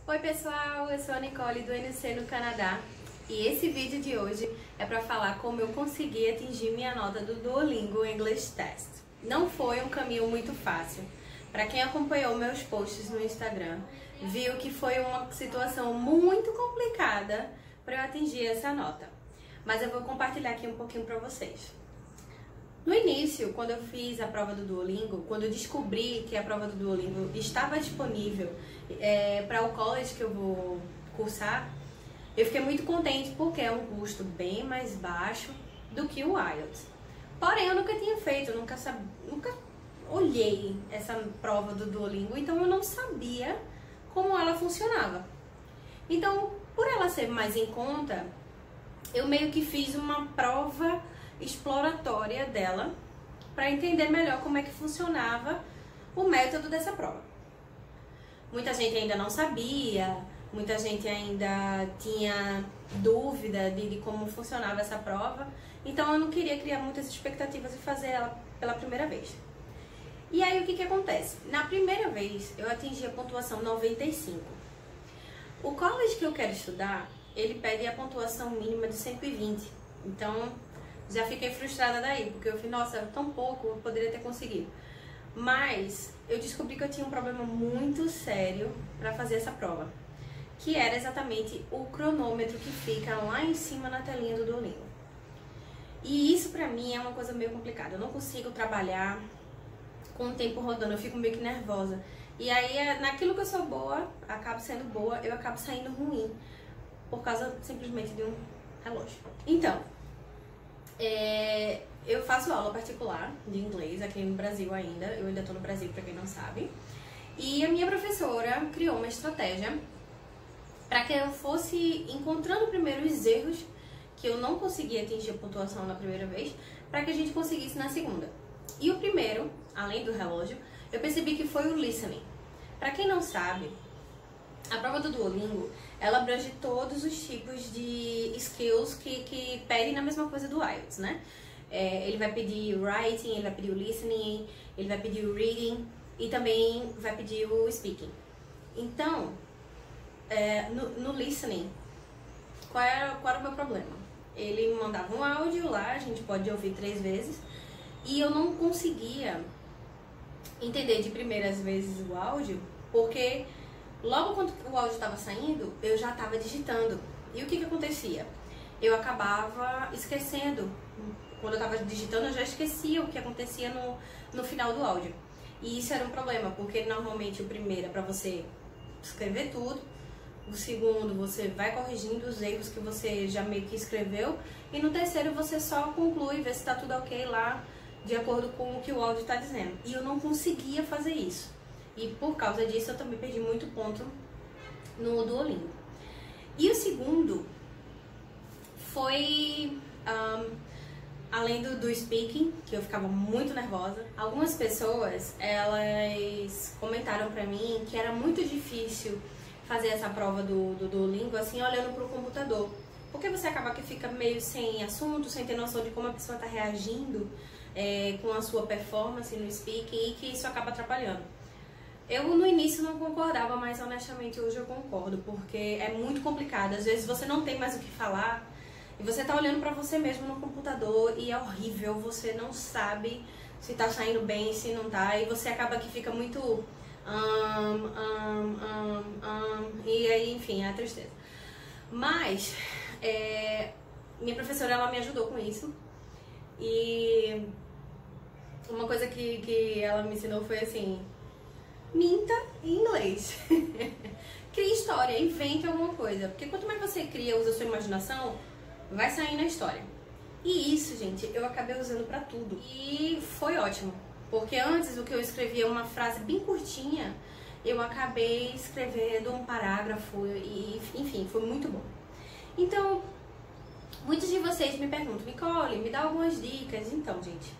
Oi pessoal, eu sou a Nicole do NC no Canadá e esse vídeo de hoje é para falar como eu consegui atingir minha nota do Duolingo English Test. Não foi um caminho muito fácil. Para quem acompanhou meus posts no Instagram, viu que foi uma situação muito complicada para eu atingir essa nota. Mas eu vou compartilhar aqui um pouquinho para vocês. No início, quando eu fiz a prova do Duolingo, quando eu descobri que a prova do Duolingo estava disponível para o college que eu vou cursar, eu fiquei muito contente porque é um custo bem mais baixo do que o IELTS. Porém, eu nunca tinha feito, eu nunca olhei essa prova do Duolingo, então eu não sabia como ela funcionava. Então, por ela ser mais em conta, eu meio que fiz uma prova exploratória dela para entender melhor como é que funcionava o método dessa prova. Muita gente ainda não sabia, muita gente ainda tinha dúvida de como funcionava essa prova, então eu não queria criar muitas expectativas e fazer ela pela primeira vez. E aí o que acontece? Na primeira vez eu atingi a pontuação 95. O college que eu quero estudar, ele pede a pontuação mínima de 120, então já fiquei frustrada daí, porque eu falei, nossa, tão pouco, eu poderia ter conseguido. Mas eu descobri que eu tinha um problema muito sério para fazer essa prova, que era exatamente o cronômetro que fica lá em cima na telinha do Duolingo. E isso pra mim é uma coisa meio complicada, eu não consigo trabalhar com o tempo rodando, eu fico meio que nervosa. E aí, naquilo que eu sou boa, acabo sendo boa, eu acabo saindo ruim, por causa simplesmente de um relógio. Então, eu faço aula particular de inglês aqui no Brasil ainda, eu ainda tô no Brasil pra quem não sabe. E a minha professora criou uma estratégia para que eu fosse encontrando primeiro os erros que eu não conseguia atingir a pontuação na primeira vez, para que a gente conseguisse na segunda. E o primeiro, além do relógio, eu percebi que foi o listening. Para quem não sabe, a prova do Duolingo, ela abrange todos os tipos de skills que pedem na mesma coisa do IELTS, né? Ele vai pedir o writing, ele vai pedir o listening, ele vai pedir o reading e também vai pedir o speaking. Então, no listening, qual era o meu problema? Ele mandava um áudio lá, a gente pode ouvir 3 vezes, e eu não conseguia entender de primeiras vezes o áudio, porque logo quando o áudio estava saindo, eu já estava digitando. E o que acontecia? Eu acabava esquecendo. Quando eu estava digitando, eu já esquecia o que acontecia no final do áudio. E isso era um problema, porque normalmente o primeiro é para você escrever tudo, o segundo você vai corrigindo os erros que você já meio que escreveu, e no terceiro você só conclui, vê se está tudo ok lá, de acordo com o que o áudio está dizendo. E eu não conseguia fazer isso. E por causa disso eu também perdi muito ponto no Duolingo. E o segundo foi, além do speaking, que eu ficava muito nervosa, algumas pessoas, elas comentaram pra mim que era muito difícil fazer essa prova do Duolingo assim, olhando pro computador. Porque você acaba que fica meio sem assunto, sem ter noção de como a pessoa tá reagindo com a sua performance no speaking, e que isso acaba atrapalhando. Eu no início não concordava, mas honestamente hoje eu concordo, porque é muito complicado. Às vezes você não tem mais o que falar e você tá olhando pra você mesmo no computador e é horrível, você não sabe se tá saindo bem, se não tá, e você acaba que fica muito e aí, enfim, é a tristeza. Mas minha professora, ela me ajudou com isso, e uma coisa que ela me ensinou foi assim: minta em inglês. Crie história, invente alguma coisa. Porque quanto mais você cria, usa a sua imaginação, vai sair na história. E isso, gente, eu acabei usando pra tudo. E foi ótimo. Porque antes, o que eu escrevia uma frase bem curtinha, eu acabei escrevendo um parágrafo e, enfim, foi muito bom. Então, muitos de vocês me perguntam: Nicole, me dá algumas dicas. Então, gente,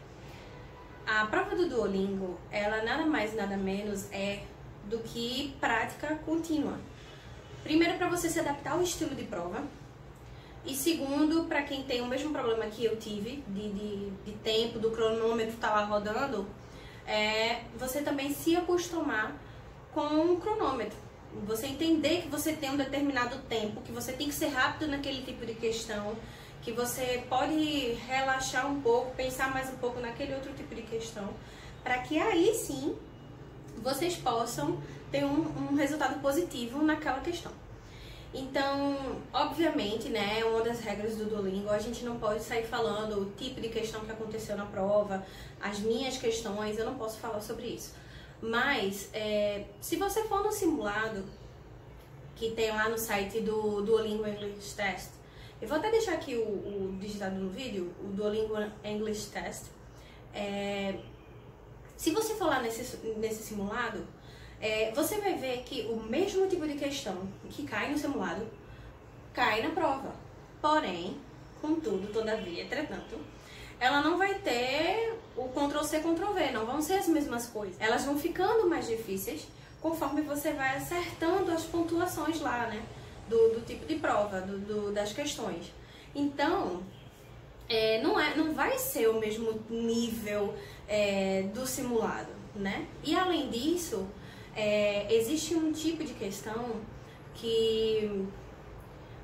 a prova do Duolingo, ela nada mais nada menos é do que prática contínua. Primeiro, para você se adaptar ao estilo de prova. E segundo, para quem tem o mesmo problema que eu tive, de tempo, do cronômetro tá lá rodando, você também se acostumar com o cronômetro. Você entender que você tem um determinado tempo, que você tem que ser rápido naquele tipo de questão, que você pode relaxar um pouco, pensar mais um pouco naquele outro tipo de questão, para que aí sim vocês possam ter um resultado positivo naquela questão. Então, obviamente, né, uma das regras do Duolingo, a gente não pode sair falando o tipo de questão que aconteceu na prova, as minhas questões, eu não posso falar sobre isso. Mas, se você for no simulado, que tem lá no site do Duolingo English Test, eu vou até deixar aqui o digitado no vídeo, o Duolingo English Test. Se você for lá nesse simulado, você vai ver que o mesmo tipo de questão que cai no simulado, cai na prova. Porém, contudo, todavia, entretanto, ela não vai ter o Ctrl+C, Ctrl+V, não vão ser as mesmas coisas. Elas vão ficando mais difíceis conforme você vai acertando as pontuações lá, né? Do tipo de prova, das questões. Então, não vai ser o mesmo nível do simulado, né? E além disso, existe um tipo de questão que...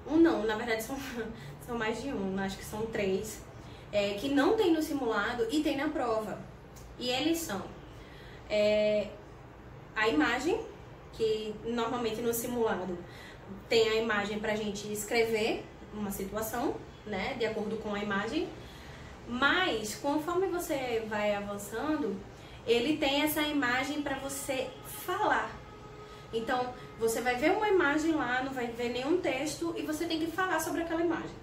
Não, na verdade são mais de um, acho que são 3, que não tem no simulado e tem na prova. E eles são a imagem, que normalmente no simulado tem a imagem pra gente escrever uma situação, né, de acordo com a imagem, mas conforme você vai avançando, ele tem essa imagem para você falar. Então, você vai ver uma imagem lá, não vai ver nenhum texto e você tem que falar sobre aquela imagem.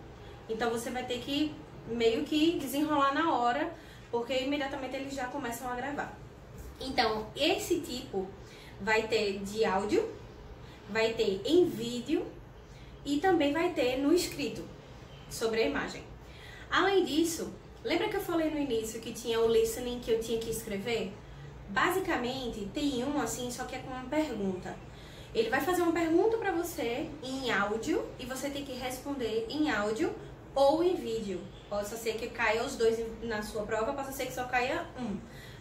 Então, você vai ter que meio que desenrolar na hora, porque imediatamente eles já começam a gravar. Então, esse tipo vai ter de áudio, vai ter em vídeo e também vai ter no escrito, sobre a imagem. Além disso, lembra que eu falei no início que tinha o listening que eu tinha que escrever? Basicamente, tem um assim, só que é com uma pergunta. Ele vai fazer uma pergunta pra você em áudio e você tem que responder em áudio ou em vídeo. Pode ser que caia os dois na sua prova, pode ser que só caia um.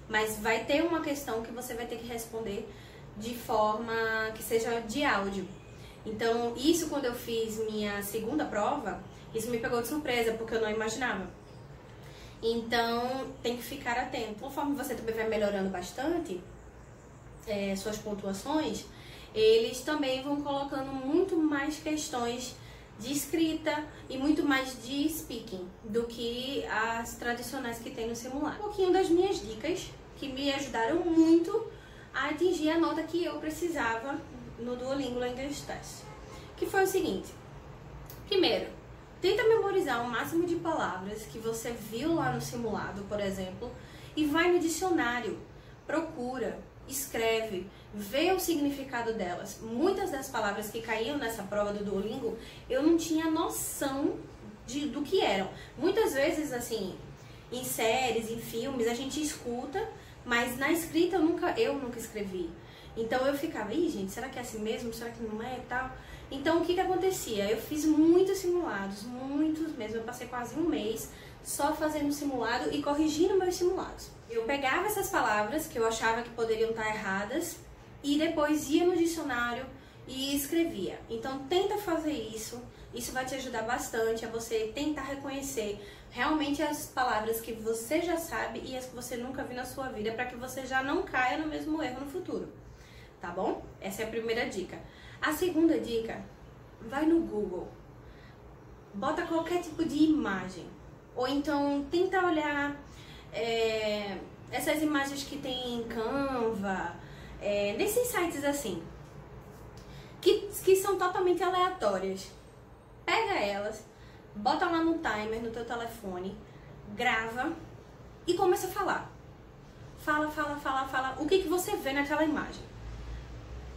Mas vai ter uma questão que você vai ter que responder de forma que seja de áudio. Então, isso quando eu fiz minha segunda prova, isso me pegou de surpresa, porque eu não imaginava. Então, tem que ficar atento. Conforme você também vai melhorando bastante suas pontuações, eles também vão colocando muito mais questões de escrita e muito mais de speaking do que as tradicionais que tem no simulado. Um pouquinho das minhas dicas que me ajudaram muito a atingir a nota que eu precisava no Duolingo English Test, que foi o seguinte: primeiro, tenta memorizar o máximo de palavras que você viu lá no simulado, por exemplo, e vai no dicionário, procura, escreve, vê o significado delas. Muitas das palavras que caíam nessa prova do Duolingo, eu não tinha noção do que eram. Muitas vezes, assim, em séries, em filmes, a gente escuta, mas na escrita eu nunca escrevi. Então eu ficava, ih, gente, será que é assim mesmo? Será que não é e tal? Então o que acontecia? Eu fiz muitos simulados, muitos mesmo. Eu passei quase um mês só fazendo simulado e corrigindo meus simulados. Eu pegava essas palavras que eu achava que poderiam estar erradas e depois ia no dicionário e escrevia. Então tenta fazer isso. Isso vai te ajudar bastante a você tentar reconhecer realmente as palavras que você já sabe e as que você nunca viu na sua vida, para que você já não caia no mesmo erro no futuro. Tá bom? Essa é a primeira dica. A segunda dica, vai no Google. Bota qualquer tipo de imagem. Ou então tenta olhar essas imagens que tem em Canva, nesses sites assim, que são totalmente aleatórias. Pega elas, bota lá no timer, no teu telefone, grava e começa a falar. Fala o que você vê naquela imagem.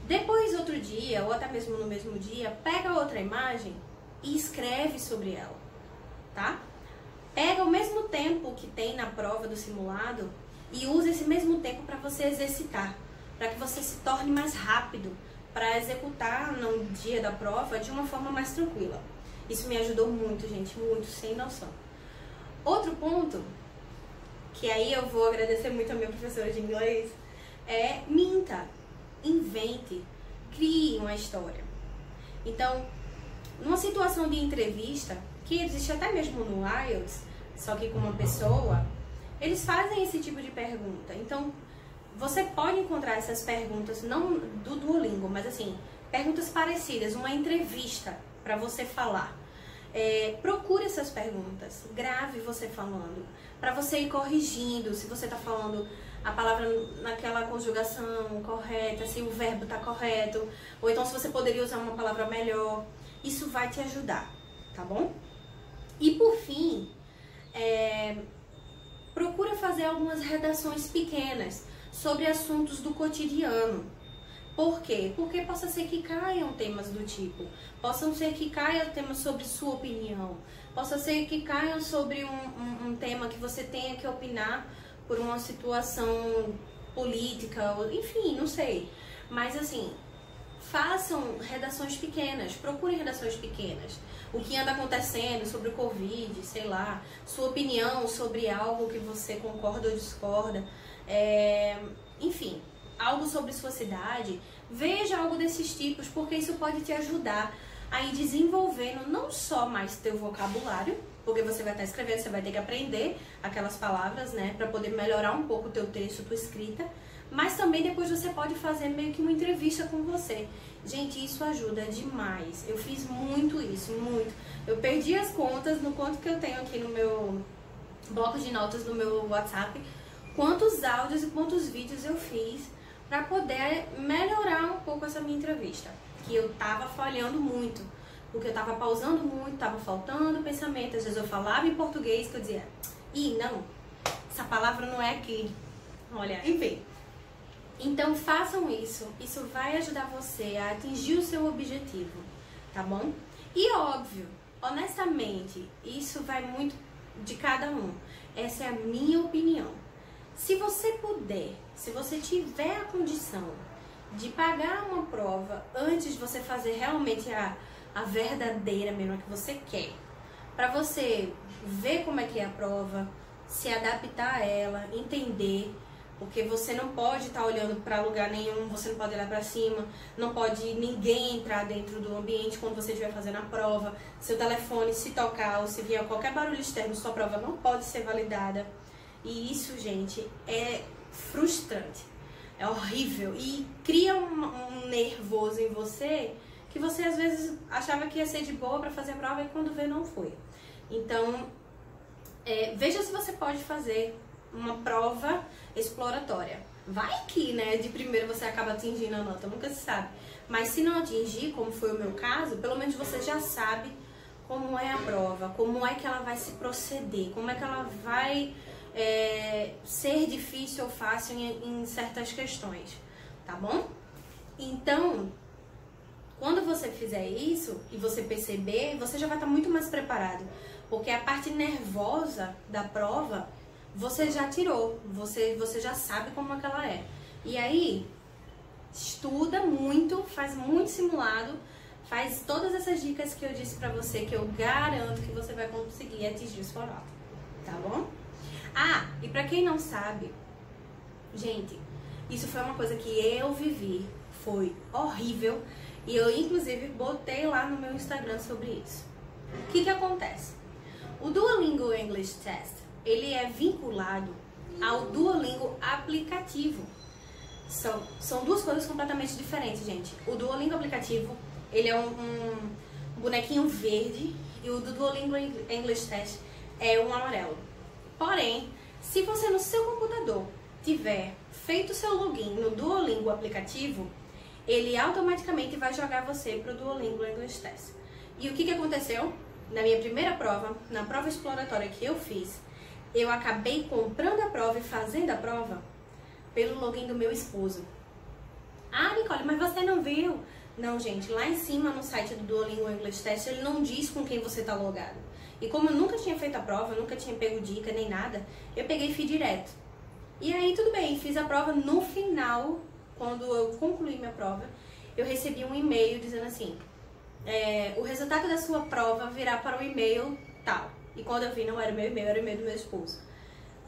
Depois, outro dia, ou até mesmo no mesmo dia, pega outra imagem e escreve sobre ela, tá? Pega o mesmo tempo que tem na prova do simulado e usa esse mesmo tempo para você exercitar, para que você se torne mais rápido, para executar no dia da prova de uma forma mais tranquila. Isso me ajudou muito, gente, muito, sem noção. Outro ponto, que aí eu vou agradecer muito a minha professora de inglês, minta, invente, crie uma história. Então, numa situação de entrevista, que existe até mesmo no IELTS, só que com uma pessoa, eles fazem esse tipo de pergunta. Então, você pode encontrar essas perguntas, não do Duolingo, mas assim, perguntas parecidas, uma entrevista para você falar. Procure essas perguntas, grave você falando, para você ir corrigindo, se você está falando a palavra naquela conjugação correta, se o verbo está correto, ou então se você poderia usar uma palavra melhor. Isso vai te ajudar, tá bom? E por fim, procura fazer algumas redações pequenas sobre assuntos do cotidiano. Por quê? Porque possa ser que caiam temas do tipo, possam ser que caiam temas sobre sua opinião, possa ser que caiam sobre um tema que você tenha que opinar por uma situação política, enfim, não sei. Mas assim, façam redações pequenas, procurem redações pequenas. O que anda acontecendo sobre o Covid, sei lá, sua opinião sobre algo que você concorda ou discorda, enfim, algo sobre sua cidade. Veja algo desses tipos, porque isso pode te ajudar a ir desenvolvendo não só mais teu vocabulário, porque você vai estar escrevendo, você vai ter que aprender aquelas palavras, né, para poder melhorar um pouco o teu texto, tua escrita, mas também depois você pode fazer meio que uma entrevista com você. Gente, isso ajuda demais. Eu fiz muito isso, muito. Eu perdi as contas no quanto que eu tenho aqui no meu bloco de notas do meu WhatsApp, quantos áudios e quantos vídeos eu fiz para poder melhorar um pouco essa minha entrevista, que eu tava falhando muito, porque eu tava pausando muito, tava faltando pensamento. Às vezes eu falava em português que eu dizia, não, essa palavra não é aqui. Olha, enfim. Então façam isso vai ajudar você a atingir o seu objetivo, tá bom? E óbvio, honestamente, isso vai muito de cada um. Essa é a minha opinião. Se você puder, se você tiver a condição de pagar uma prova antes de você fazer realmente a verdadeira mesmo, a que você quer, para você ver como é que é a prova, se adaptar a ela, entender, porque você não pode estar olhando para lugar nenhum, você não pode olhar para cima, não pode ninguém entrar dentro do ambiente quando você estiver fazendo a prova, seu telefone se tocar ou se vier qualquer barulho externo, sua prova não pode ser validada. E isso, gente, é frustrante, é horrível e cria um nervoso em você que você às vezes achava que ia ser de boa para fazer a prova e quando vê não foi. Então, veja se você pode fazer uma prova exploratória. Vai que, né, de primeiro você acaba atingindo a nota, nunca se sabe. Mas se não atingir, como foi o meu caso, pelo menos você já sabe como é a prova, como é que ela vai se proceder, como é que ela vai ser difícil ou fácil em certas questões, tá bom? Então, quando você fizer isso e você perceber, você já vai estar muito mais preparado, porque a parte nervosa da prova você já tirou, você já sabe como é que ela é. E aí, estuda muito, faz muito simulado, faz todas essas dicas que eu disse pra você, que eu garanto que você vai conseguir atingir sua nota, tá bom? E pra quem não sabe, gente, isso foi uma coisa que eu vivi, foi horrível, e eu inclusive botei lá no meu Instagram sobre isso. O que acontece? O Duolingo English Test, ele é vinculado ao Duolingo aplicativo. São duas coisas completamente diferentes, gente. O Duolingo aplicativo, ele é um bonequinho verde e o do Duolingo English Test é um amarelo. Porém, se você no seu computador tiver feito seu login no Duolingo aplicativo, ele automaticamente vai jogar você para o Duolingo English Test. E o que aconteceu? Na minha primeira prova, na prova exploratória que eu fiz, eu acabei comprando a prova e fazendo a prova pelo login do meu esposo. Nicole, mas você não viu? Não, gente, lá em cima no site do Duolingo English Test, ele não diz com quem você está logado. E como eu nunca tinha feito a prova, nunca tinha pego dica nem nada, eu peguei e fui direto. E aí tudo bem, fiz a prova. No final, quando eu concluí minha prova, eu recebi um e-mail dizendo assim, o resultado da sua prova virá para o e-mail tal. E quando eu vi, não era meu e-mail, era o e-mail do meu esposo.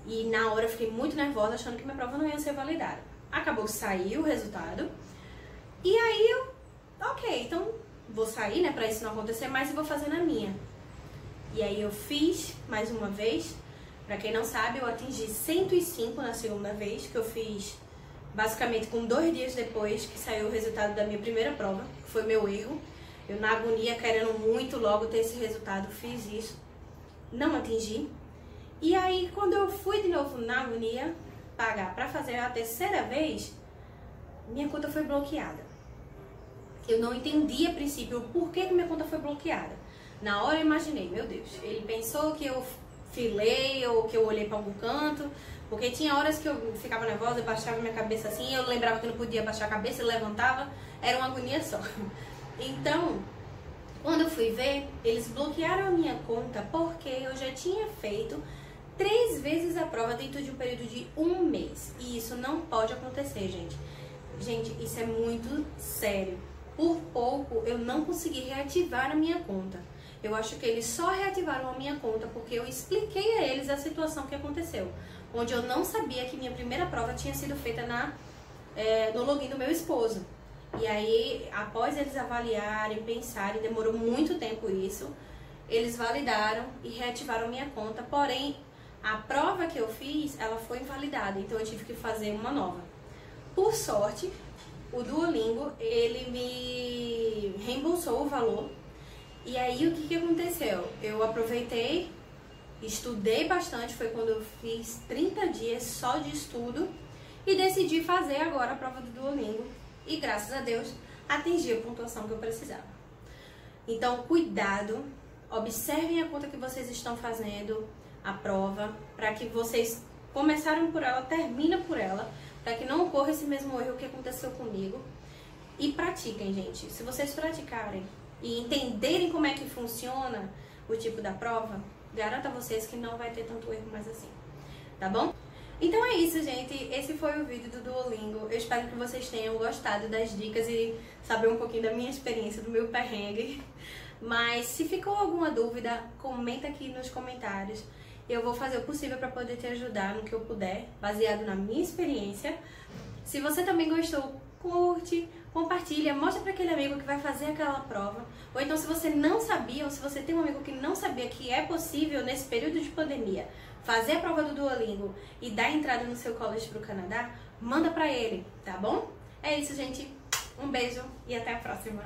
E na hora eu fiquei muito nervosa, achando que minha prova não ia ser validada. Acabou que saiu o resultado. E aí ok, então vou sair, né, pra isso não acontecer mais e vou fazer na minha. E aí eu fiz mais uma vez. Pra quem não sabe, eu atingi 105 na segunda vez, que eu fiz basicamente com 2 dias depois que saiu o resultado da minha primeira prova, que foi meu erro. Eu, na agonia, querendo muito logo ter esse resultado, fiz isso. Não atingi. E aí, quando eu fui de novo na agonia pagar pra fazer a terceira vez, minha conta foi bloqueada. Eu não entendi a princípio o porquê que minha conta foi bloqueada. Na hora eu imaginei, meu Deus, ele pensou que eu filei ou que eu olhei para algum canto, porque tinha horas que eu ficava nervosa, eu baixava minha cabeça assim, eu lembrava que não podia baixar a cabeça, eu levantava, era uma agonia só. Então, quando eu fui ver, eles bloquearam a minha conta porque eu já tinha feito 3 vezes a prova dentro de um período de 1 mês. E isso não pode acontecer, gente. Gente, isso é muito sério. Por pouco, eu não consegui reativar a minha conta. Eu acho que eles só reativaram a minha conta porque eu expliquei a eles a situação que aconteceu. Onde eu não sabia que minha primeira prova tinha sido feita no login do meu esposo. E aí, após eles avaliarem, pensarem, demorou muito tempo isso, eles validaram e reativaram minha conta. Porém, a prova que eu fiz, ela foi invalidada. Então eu tive que fazer uma nova. Por sorte, o Duolingo, ele me reembolsou o valor. E aí, o que aconteceu? Eu aproveitei, estudei bastante, foi quando eu fiz 30 dias só de estudo e decidi fazer agora a prova do Duolingo. E graças a Deus, atingi a pontuação que eu precisava. Então, cuidado, observem a conta que vocês estão fazendo, a prova, para que vocês começaram por ela, terminem por ela, para que não ocorra esse mesmo erro que aconteceu comigo. E pratiquem, gente. Se vocês praticarem e entenderem como é que funciona o tipo da prova, garanto a vocês que não vai ter tanto erro mais assim, tá bom? Então é isso, gente. Esse foi o vídeo do Duolingo. Eu espero que vocês tenham gostado das dicas e saber um pouquinho da minha experiência, do meu perrengue. Mas se ficou alguma dúvida, comenta aqui nos comentários. Eu vou fazer o possível para poder te ajudar no que eu puder, baseado na minha experiência. Se você também gostou, curte, compartilha, mostra para aquele amigo que vai fazer aquela prova. Ou então, se você não sabia, ou se você tem um amigo que não sabia que é possível, nesse período de pandemia, fazer a prova do Duolingo e dar entrada no seu college para o Canadá, manda para ele, tá bom? É isso, gente. Um beijo e até a próxima.